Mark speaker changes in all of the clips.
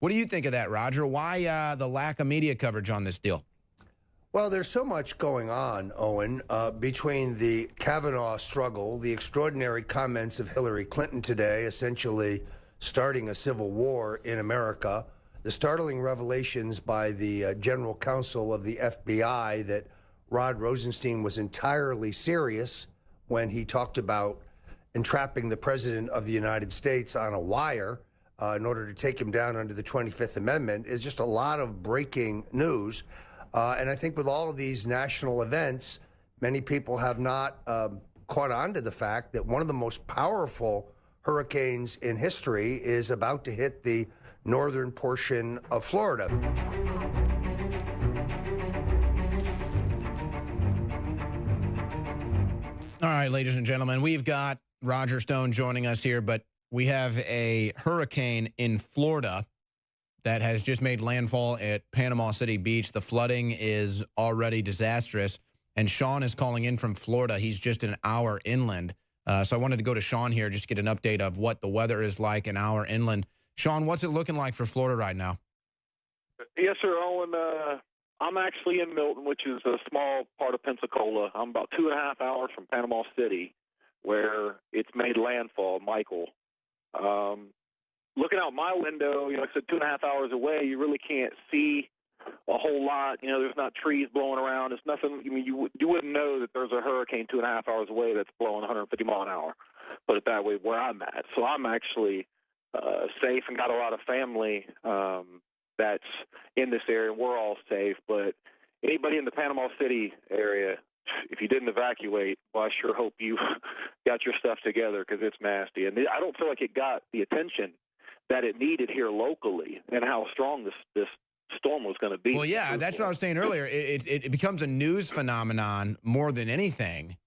Speaker 1: What do you think of that, Roger? Why the lack of media coverage on this deal?
Speaker 2: Well, there's so much going on, Owen, between the Kavanaugh struggle, the extraordinary comments of Hillary Clinton today, essentially starting a civil war in America, the startling revelations by the general counsel of the FBI that Rod Rosenstein was entirely serious when he talked about entrapping the President of the United States on a wire in order to take him down under the 25th Amendment, is just a lot of breaking news. And I think with all of these national events, many people have not caught on to the fact that one of the most powerful hurricanes in history is about to hit the northern portion of Florida.
Speaker 1: All right, ladies and gentlemen, we've got Roger Stone joining us here, but we have a hurricane in Florida that has just made landfall at Panama City Beach. The flooding is already disastrous, and Sean is calling in from Florida. He's just an hour inland. So I wanted to go to Sean here, just get an update of what the weather is like an hour inland. Sean, what's it looking like for Florida right now?
Speaker 3: Yes, sir, Owen. I'm actually in Milton, which is a small part of Pensacola. I'm about 2.5 hours from Panama City, where it's made landfall, Michael. Looking out my window, like I said, 2.5 hours away, you really can't see a whole lot. There's not trees blowing around. It's nothing. I mean, you wouldn't know that there's a hurricane 2.5 hours away that's blowing 150 mile an hour. Put it that way, where I'm at. So I'm actually safe and got a lot of family that's in this area. We're all safe, but anybody in the Panama City area, if you didn't evacuate, well, I sure hope you got your stuff together, because it's nasty. And I don't feel like it got the attention that it needed here locally, and how strong this storm was going to be.
Speaker 1: Well, yeah, that's what I was saying earlier. It becomes a news phenomenon more than anything.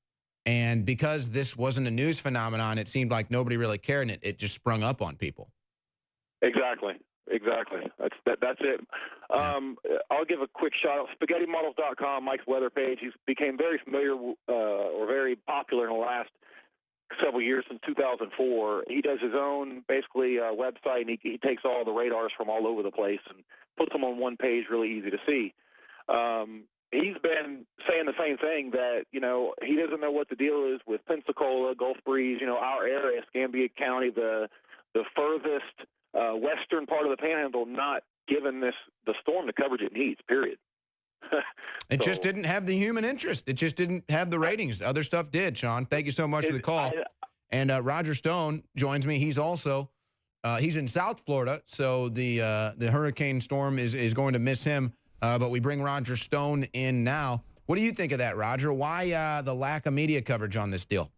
Speaker 1: And because this wasn't a news phenomenon, it seemed like nobody really cared, and it just sprung up on people.
Speaker 3: Exactly. That's it. I'll give a quick shout out. SpaghettiModels.com, Mike's weather page. He's became very familiar or very popular in the last several years, since 2004. He does his own basically website, and he takes all the radars from all over the place and puts them on one page, really easy to see. He's been saying the same thing, that he doesn't know what the deal is with Pensacola, Gulf Breeze, our area, Escambia County, the furthest western part of the Panhandle, not given the storm the coverage it needs, period.
Speaker 1: It just didn't have the human interest. It just didn't have the ratings. Other stuff did, Sean. Thank you so much for the call. And Roger Stone joins me. He's also he's in South Florida, so the hurricane storm is going to miss him. But we bring Roger Stone in now. What do you think of that, Roger? Why the lack of media coverage on this deal?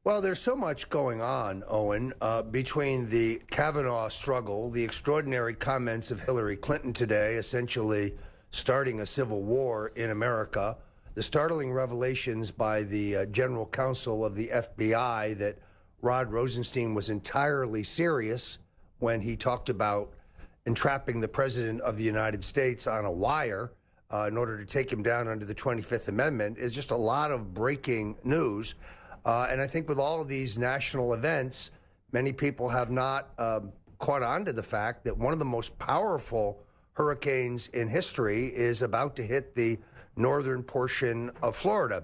Speaker 2: Well, there's so much going on, Owen, between the Kavanaugh struggle, the extraordinary comments of Hillary Clinton today, essentially starting a civil war in America, the startling revelations by the general counsel of the FBI that Rod Rosenstein was entirely serious when he talked about entrapping the President of the United States on a wire in order to take him down under the 25th Amendment, is just a lot of breaking news. And I think with all of these national events, many people have not caught on to the fact that one of the most powerful hurricanes in history is about to hit the northern portion of Florida.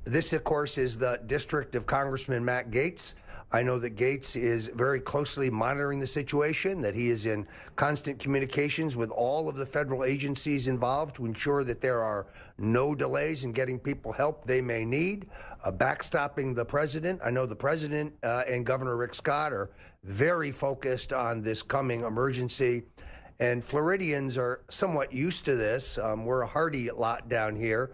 Speaker 2: This, of course, is the district of Congressman Matt Gaetz. I know that Gaetz is very closely monitoring the situation, that he is in constant communications with all of the federal agencies involved to ensure that there are no delays in getting people help they may need, backstopping the president. I know the president and Governor Rick Scott are very focused on this coming emergency. And Floridians are somewhat used to this. We're a hardy lot down here.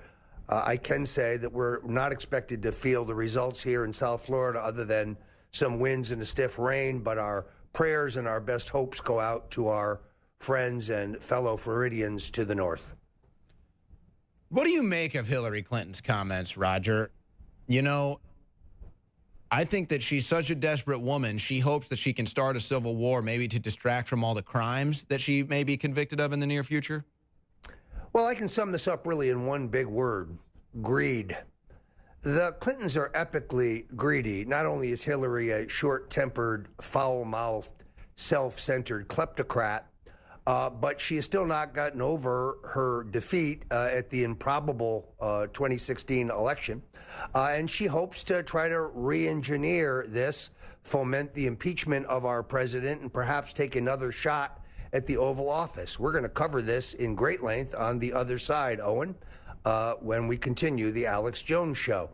Speaker 2: I can say that we're not expected to feel the results here in South Florida other than some winds and a stiff rain, but our prayers and our best hopes go out to our friends and fellow Floridians to the north.
Speaker 1: What do you make of Hillary Clinton's comments, Roger? I think that she's such a desperate woman. She hopes that she can start a civil war, maybe to distract from all the crimes that she may be convicted of in the near future.
Speaker 2: Well, I can sum this up really in one big word: greed. The Clintons are epically greedy. Not only is Hillary a short-tempered, foul-mouthed, self-centered kleptocrat, But she has still not gotten over her defeat at the improbable 2016 election. And she hopes to try to re-engineer this, foment the impeachment of our president, and perhaps take another shot at the Oval Office. We're going to cover this in great length on the other side, Owen, when we continue the Alex Jones Show.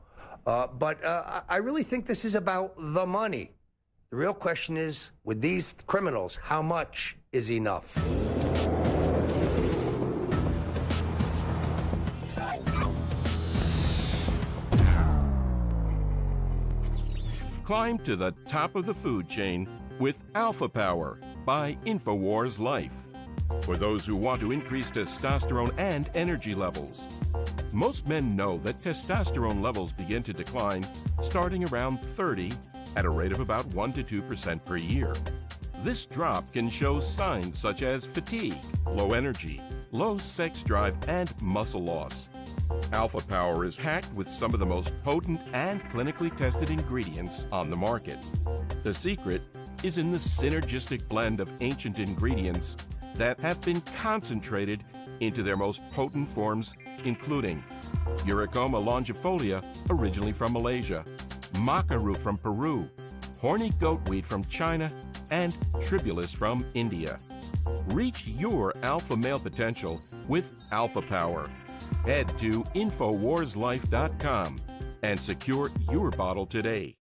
Speaker 2: But I really think this is about the money. The real question is, with these criminals, how much is enough?
Speaker 4: Climb to the top of the food chain with Alpha Power by InfoWars Life. For those who want to increase testosterone and energy levels. Most men know that testosterone levels begin to decline starting around 30 at a rate of about 1 to 2% per year. This drop can show signs such as fatigue, low energy, low sex drive, and muscle loss. Alpha Power is packed with some of the most potent and clinically tested ingredients on the market. The secret is in the synergistic blend of ancient ingredients that have been concentrated into their most potent forms, including Uricoma longifolia, originally from Malaysia, maca root from Peru, horny goatweed from China, and tribulus from India. Reach your alpha male potential with Alpha Power. Head to InfoWarsLife.com and secure your bottle today.